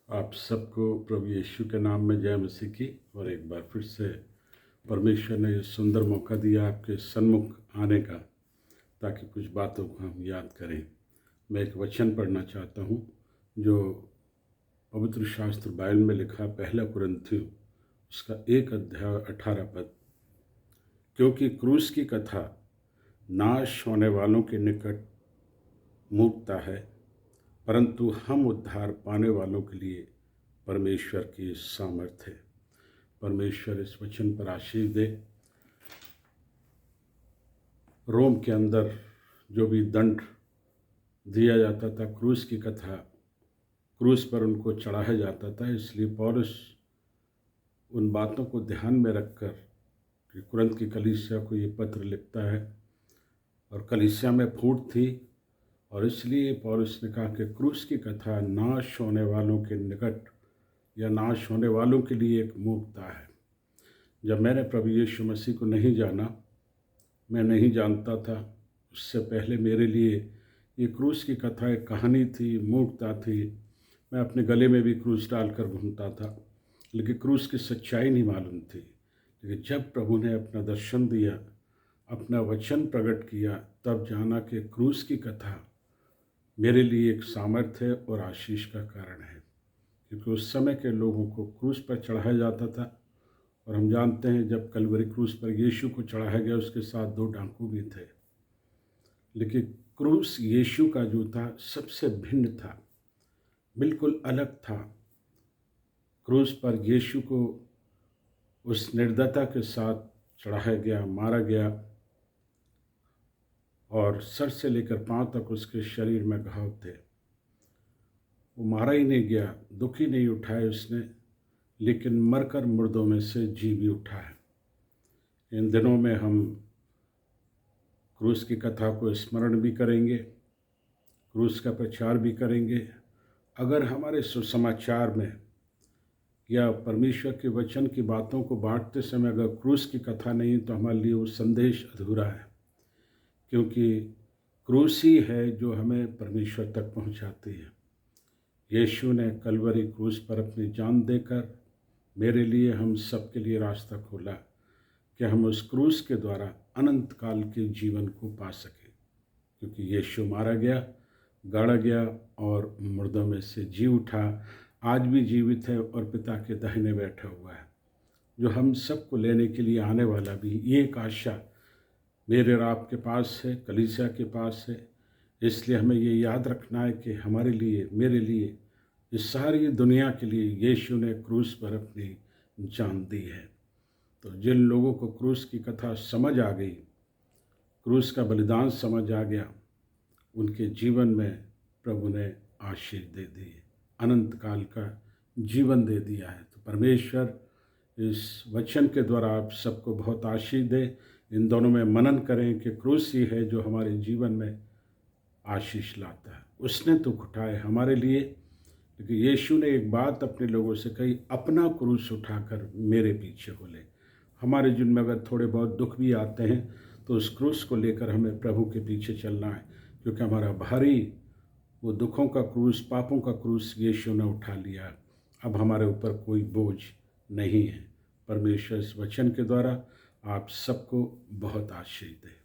आप सबको प्रभु यीशु के नाम में जय मसीह की। और एक बार फिर से परमेश्वर ने ये सुंदर मौका दिया आपके सन्मुख आने का, ताकि कुछ बातों को हम याद करें। मैं एक वचन पढ़ना चाहता हूँ जो पवित्र शास्त्र बाइबल में लिखा, पहला कुरिन्थियों उसका 1 अध्याय 18 पद। क्योंकि क्रूस की कथा नाश होने वालों के निकट मूर्खता है, परंतु हम उद्धार पाने वालों के लिए परमेश्वर की सामर्थ्य है। परमेश्वर इस वचन पर आशीष दे। रोम के अंदर जो भी दंड दिया जाता था, क्रूस की कथा, क्रूस पर उनको चढ़ाया जाता था। इसलिए पौलुस उन बातों को ध्यान में रखकर कि कुरिन्थ की कलीसिया को ये पत्र लिखता है, और कलीसिया में फूट थी, और इसलिए पौलुस ने कहा कि क्रूस की कथा नाश होने वालों के निकट या नाश होने वालों के लिए एक मूर्खता है। जब मैंने प्रभु यीशु मसीह को नहीं जाना, मैं नहीं जानता था, उससे पहले मेरे लिए ये क्रूस की कथा एक कहानी थी, मूर्खता थी। मैं अपने गले में भी क्रूस डालकर घूमता था, लेकिन क्रूस की सच्चाई नहीं मालूम थी। लेकिन जब प्रभु ने अपना दर्शन दिया, अपना वचन प्रकट किया, तब जाना कि क्रूस की कथा मेरे लिए एक सामर्थ्य है और आशीष का कारण है। क्योंकि उस समय के लोगों को क्रूस पर चढ़ाया जाता था, और हम जानते हैं जब कलवरी क्रूस पर यीशु को चढ़ाया गया, उसके साथ 2 डाकू भी थे। लेकिन क्रूस यीशु का जो था सबसे भिन्न था, बिल्कुल अलग था। क्रूस पर यीशु को उस निर्दयता के साथ चढ़ाया गया, मारा गया, और सर से लेकर पांव तक उसके शरीर में घाव थे। वो मारा ही नहीं गया, दुख ही नहीं उठाए उसने, लेकिन मरकर मुर्दों में से जी भी उठा है। इन दिनों में हम क्रूस की कथा को स्मरण भी करेंगे, क्रूस का प्रचार भी करेंगे। अगर हमारे सुसमाचार में या परमेश्वर के वचन की बातों को बांटते समय अगर क्रूस की कथा नहीं, तो हमारे लिए वो संदेश अधूरा है। क्योंकि क्रूस ही है जो हमें परमेश्वर तक पहुंचाती है। यीशु ने कलवरी क्रूस पर अपनी जान देकर मेरे लिए, हम सब के लिए रास्ता खोला कि हम उस क्रूस के द्वारा अनंत काल के जीवन को पा सकें। क्योंकि यीशु मारा गया, गाड़ा गया और मुर्दों में से जी उठा, आज भी जीवित है और पिता के दाहिने बैठा हुआ है, जो हम सबको लेने के लिए आने वाला भी। ये एक आशा मेरे और आपके पास है, कलीसिया के पास है। इसलिए हमें ये याद रखना है कि हमारे लिए, मेरे लिए, इस सारी दुनिया के लिए यीशु ने क्रूस पर अपनी जान दी है। तो जिन लोगों को क्रूस की कथा समझ आ गई, क्रूस का बलिदान समझ आ गया, उनके जीवन में प्रभु ने आशीष दे दी, अनंत काल का जीवन दे दिया है। तो परमेश्वर इस वचन के द्वारा आप सबको बहुत आशीष दे। इन दोनों में मनन करें कि क्रूस ही है जो हमारे जीवन में आशीष लाता है। उसने तो उठाए हमारे लिए, लेकिन यीशु ने एक बात अपने लोगों से कही, अपना क्रूस उठाकर मेरे पीछे हो ले। हमारे जीवन में अगर थोड़े बहुत दुख भी आते हैं, तो उस क्रूस को लेकर हमें प्रभु के पीछे चलना है। क्योंकि हमारा भारी वो दुखों का क्रूस, पापों का क्रूस यीशु ने उठा लिया। अब हमारे ऊपर कोई बोझ नहीं है। परमेश्वर इस वचन के द्वारा आप सबको बहुत आशीष दे।